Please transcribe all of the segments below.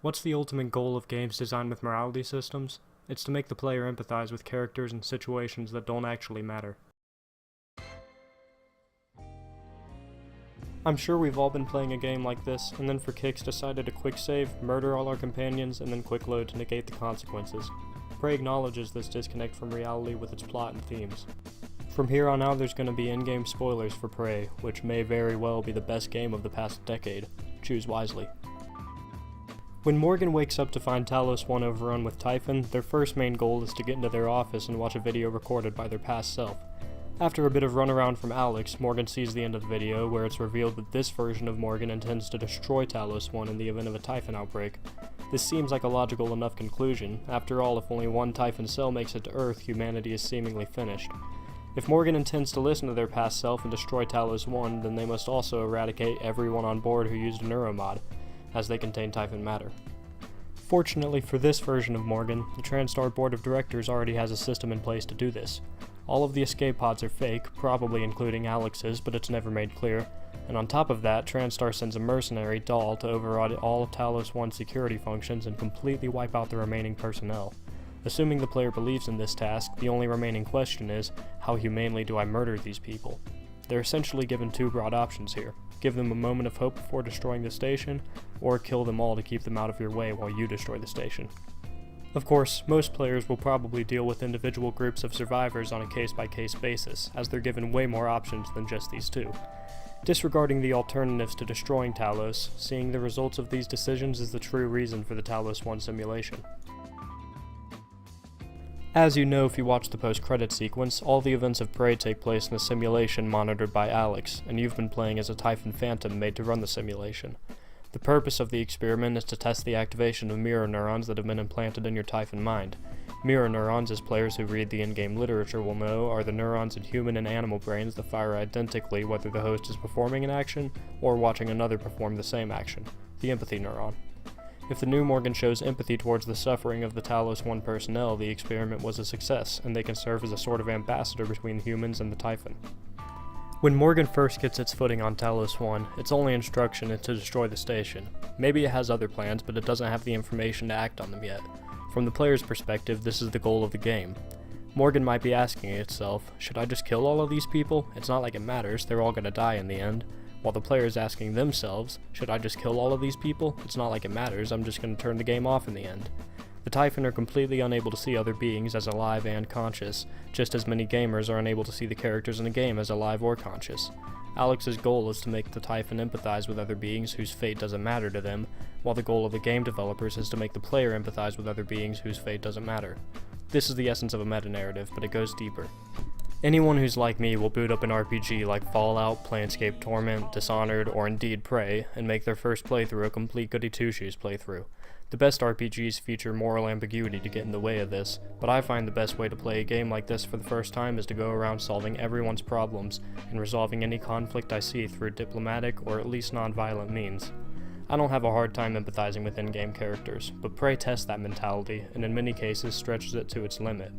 What's the ultimate goal of games designed with morality systems? It's to make the player empathize with characters and situations that don't actually matter. I'm sure we've all been playing a game like this, and then for kicks decided to quick save, murder all our companions, and then quick load to negate the consequences. Prey acknowledges this disconnect from reality with its plot and themes. From here on out there's going to be in-game spoilers for Prey, which may very well be the best game of the past decade. Choose wisely. When Morgan wakes up to find Talos 1 overrun with Typhon, their first main goal is to get into their office and watch a video recorded by their past self. After a bit of runaround from Alex, Morgan sees the end of the video, where it's revealed that this version of Morgan intends to destroy Talos 1 in the event of a Typhon outbreak. This seems like a logical enough conclusion. After all, if only one Typhon cell makes it to Earth, humanity is seemingly finished. If Morgan intends to listen to their past self and destroy Talos 1, then they must also eradicate everyone on board who used a neuromod, as they contain Typhon matter. Fortunately for this version of Morgan, the TranStar board of directors already has a system in place to do this. All of the escape pods are fake, probably including Alex's, but it's never made clear, and on top of that, TranStar sends a mercenary, Dahl, to override all of Talos 1's security functions and completely wipe out the remaining personnel. Assuming the player believes in this task, the only remaining question is, how humanely do I murder these people? They're essentially given two broad options here. Give them a moment of hope before destroying the station, or kill them all to keep them out of your way while you destroy the station. Of course, most players will probably deal with individual groups of survivors on a case-by-case basis, as they're given way more options than just these two. Disregarding the alternatives to destroying Talos, seeing the results of these decisions is the true reason for the Talos 1 simulation. As you know if you watch the post-credit sequence, all the events of Prey take place in a simulation monitored by Alex, and you've been playing as a Typhon Phantom made to run the simulation. The purpose of the experiment is to test the activation of mirror neurons that have been implanted in your Typhon mind. Mirror neurons, as players who read the in-game literature will know, are the neurons in human and animal brains that fire identically whether the host is performing an action or watching another perform the same action, the empathy neuron. If the new Morgan shows empathy towards the suffering of the Talos 1 personnel, the experiment was a success, and they can serve as a sort of ambassador between humans and the Typhon. When Morgan first gets its footing on Talos 1, its only instruction is to destroy the station. Maybe it has other plans, but it doesn't have the information to act on them yet. From the player's perspective, this is the goal of the game. Morgan might be asking itself, should I just kill all of these people? It's not like it matters, they're all gonna die in the end. While the player is asking themselves, should I just kill all of these people? It's not like it matters, I'm just gonna turn the game off in the end. The Typhon are completely unable to see other beings as alive and conscious, just as many gamers are unable to see the characters in a game as alive or conscious. Alex's goal is to make the Typhon empathize with other beings whose fate doesn't matter to them, while the goal of the game developers is to make the player empathize with other beings whose fate doesn't matter. This is the essence of a metanarrative, but it goes deeper. Anyone who's like me will boot up an RPG like Fallout, Planescape Torment, Dishonored, or indeed Prey, and make their first playthrough a complete goody two-shoes playthrough. The best RPGs feature moral ambiguity to get in the way of this, but I find the best way to play a game like this for the first time is to go around solving everyone's problems and resolving any conflict I see through diplomatic or at least non-violent means. I don't have a hard time empathizing with in-game characters, but Prey tests that mentality, and in many cases stretches it to its limit.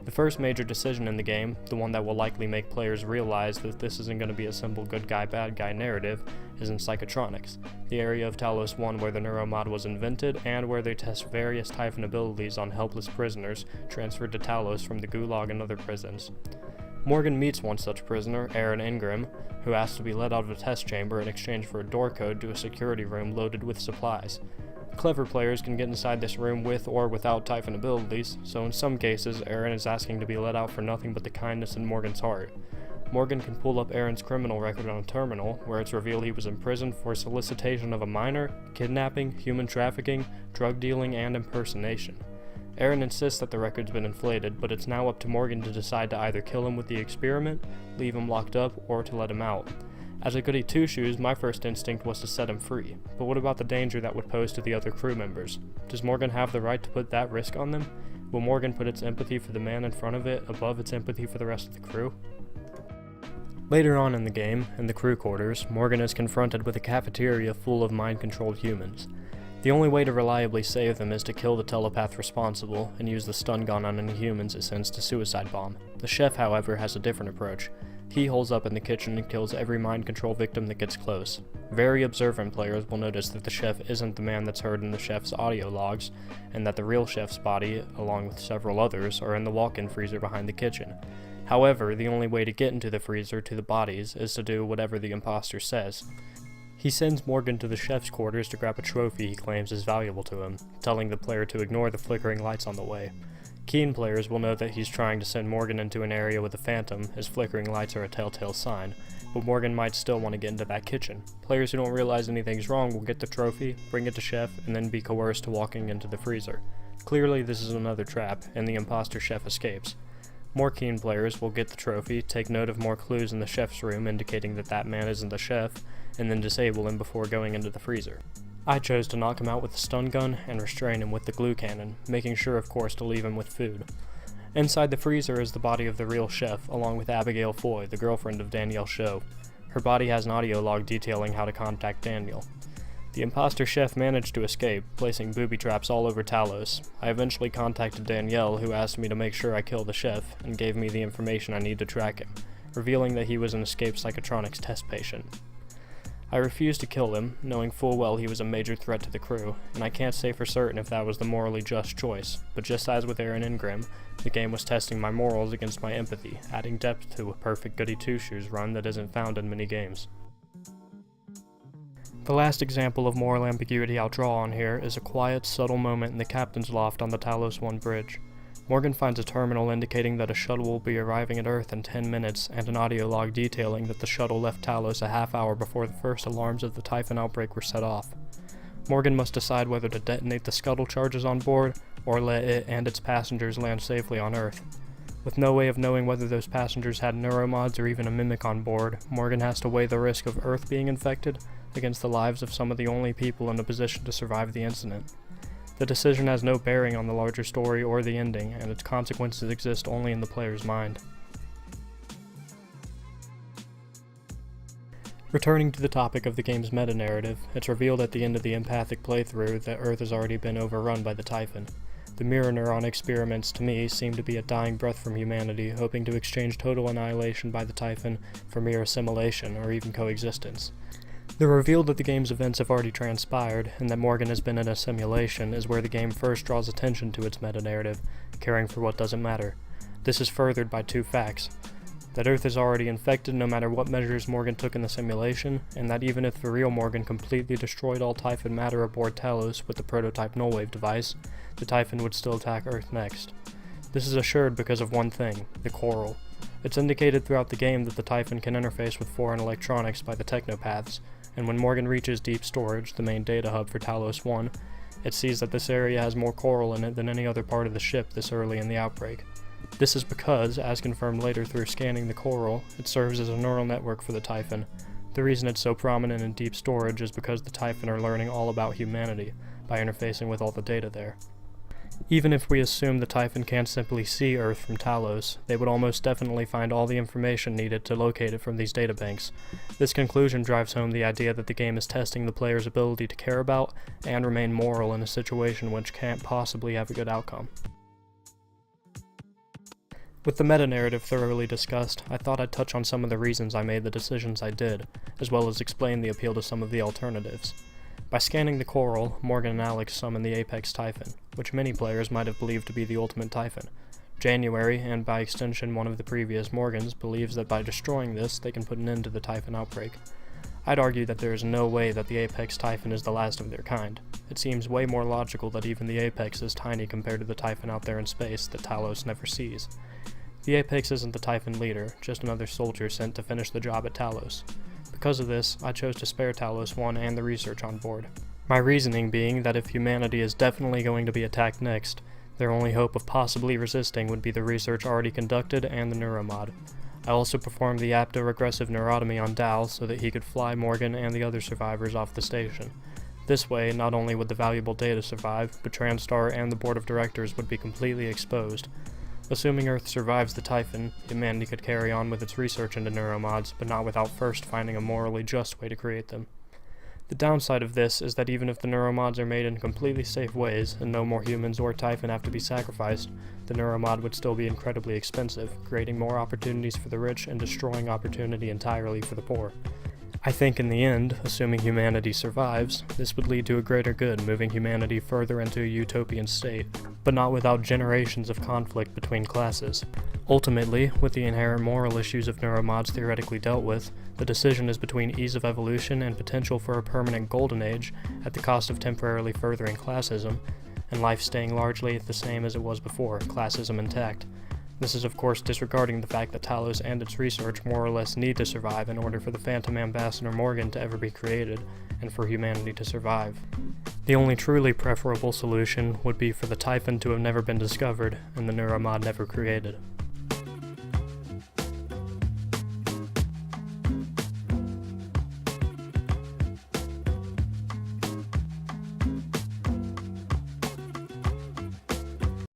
The first major decision in the game, the one that will likely make players realize that this isn't going to be a simple good guy bad guy narrative, is in Psychotronics, the area of Talos 1 where the neuromod was invented and where they test various Typhon abilities on helpless prisoners transferred to Talos from the Gulag and other prisons. Morgan meets one such prisoner, Aaron Ingram, who asks to be let out of a test chamber in exchange for a door code to a security room loaded with supplies. Clever players can get inside this room with or without Typhon abilities, so in some cases Aaron is asking to be let out for nothing but the kindness in Morgan's heart. Morgan can pull up Aaron's criminal record on a terminal, where it's revealed he was imprisoned for solicitation of a minor, kidnapping, human trafficking, drug dealing, and impersonation. Aaron insists that the record's been inflated, but it's now up to Morgan to decide to either kill him with the experiment, leave him locked up, or to let him out. As a goody two-shoes, my first instinct was to set him free, but what about the danger that would pose to the other crew members? Does Morgan have the right to put that risk on them? Will Morgan put its empathy for the man in front of it above its empathy for the rest of the crew? Later on in the game, in the crew quarters, Morgan is confronted with a cafeteria full of mind-controlled humans. The only way to reliably save them is to kill the telepath responsible and use the stun gun on any humans it sends to suicide bomb. The chef, however, has a different approach. He holes up in the kitchen and kills every mind control victim that gets close. Very observant players will notice that the chef isn't the man that's heard in the chef's audio logs, and that the real chef's body, along with several others, are in the walk-in freezer behind the kitchen. However, the only way to get into the freezer to the bodies is to do whatever the imposter says. He sends Morgan to the chef's quarters to grab a trophy he claims is valuable to him, telling the player to ignore the flickering lights on the way. Keen players will know that he's trying to send Morgan into an area with a phantom, as flickering lights are a telltale sign, but Morgan might still want to get into that kitchen. Players who don't realize anything's wrong will get the trophy, bring it to chef, and then be coerced to walking into the freezer. Clearly this is another trap, and the imposter chef escapes. More keen players will get the trophy, take note of more clues in the chef's room indicating that that man isn't the chef, and then disable him before going into the freezer. I chose to knock him out with the stun gun and restrain him with the glue cannon, making sure of course to leave him with food. Inside the freezer is the body of the real chef, along with Abigail Foy, the girlfriend of Danielle Sho. Her body has an audio log detailing how to contact Daniel. The imposter chef managed to escape, placing booby traps all over Talos. I eventually contacted Danielle, who asked me to make sure I kill the chef, and gave me the information I need to track him, revealing that he was an escaped Psychotronics test patient. I refused to kill him, knowing full well he was a major threat to the crew, and I can't say for certain if that was the morally just choice, but just as with Aaron Ingram, the game was testing my morals against my empathy, adding depth to a perfect goody two-shoes run that isn't found in many games. The last example of moral ambiguity I'll draw on here is a quiet, subtle moment in the captain's loft on the Talos 1 bridge. Morgan finds a terminal indicating that a shuttle will be arriving at Earth in 10 minutes, and an audio log detailing that the shuttle left Talos a half hour before the first alarms of the Typhon outbreak were set off. Morgan must decide whether to detonate the scuttle charges on board, or let it and its passengers land safely on Earth. With no way of knowing whether those passengers had neuromods or even a mimic on board, Morgan has to weigh the risk of Earth being infected against the lives of some of the only people in a position to survive the incident. The decision has no bearing on the larger story or the ending, and its consequences exist only in the player's mind. Returning to the topic of the game's meta-narrative, it's revealed at the end of the empathic playthrough that Earth has already been overrun by the Typhon. The mirror neuron experiments, to me, seem to be a dying breath from humanity, hoping to exchange total annihilation by the Typhon for mere assimilation or even coexistence. The reveal that the game's events have already transpired, and that Morgan has been in a simulation, is where the game first draws attention to its meta-narrative, caring for what doesn't matter. This is furthered by two facts: that Earth is already infected no matter what measures Morgan took in the simulation, and that even if the real Morgan completely destroyed all Typhon matter aboard Talos with the prototype nullwave device, the Typhon would still attack Earth next. This is assured because of one thing: the coral. It's indicated throughout the game that the Typhon can interface with foreign electronics by the technopaths, and when Morgan reaches deep storage, the main data hub for Talos 1, it sees that this area has more coral in it than any other part of the ship this early in the outbreak. This is because, as confirmed later through scanning the coral, it serves as a neural network for the Typhon. The reason it's so prominent in deep storage is because the Typhon are learning all about humanity by interfacing with all the data there. Even if we assume the Typhon can't simply see Earth from Talos, they would almost definitely find all the information needed to locate it from these databanks. This conclusion drives home the idea that the game is testing the player's ability to care about and remain moral in a situation which can't possibly have a good outcome. With the meta-narrative thoroughly discussed, I thought I'd touch on some of the reasons I made the decisions I did, as well as explain the appeal to some of the alternatives. By scanning the coral, Morgan and Alex summon the Apex Typhon, which many players might have believed to be the ultimate Typhon. January, and by extension one of the previous Morgans, believes that by destroying this, they can put an end to the Typhon outbreak. I'd argue that there is no way that the Apex Typhon is the last of their kind. It seems way more logical that even the Apex is tiny compared to the Typhon out there in space that Talos never sees. The Apex isn't the Typhon leader, just another soldier sent to finish the job at Talos. Because of this, I chose to spare Talos 1 and the research on board. My reasoning being that if humanity is definitely going to be attacked next, their only hope of possibly resisting would be the research already conducted and the neuromod. I also performed the apto-regressive neurotomy on Dal so that he could fly Morgan and the other survivors off the station. This way, not only would the valuable data survive, but Transstar and the board of directors would be completely exposed. Assuming Earth survives the Typhon, humanity could carry on with its research into neuromods, but not without first finding a morally just way to create them. The downside of this is that even if the neuromods are made in completely safe ways, and no more humans or Typhon have to be sacrificed, the neuromod would still be incredibly expensive, creating more opportunities for the rich and destroying opportunity entirely for the poor. I think in the end, assuming humanity survives, this would lead to a greater good, moving humanity further into a utopian state, but not without generations of conflict between classes. Ultimately, with the inherent moral issues of neuromods theoretically dealt with, the decision is between ease of evolution and potential for a permanent golden age at the cost of temporarily furthering classism, and life staying largely the same as it was before, classism intact. This is of course disregarding the fact that Talos and its research more or less need to survive in order for the Phantom Ambassador Morgan to ever be created, and for humanity to survive. The only truly preferable solution would be for the Typhon to have never been discovered, and the neuromod never created.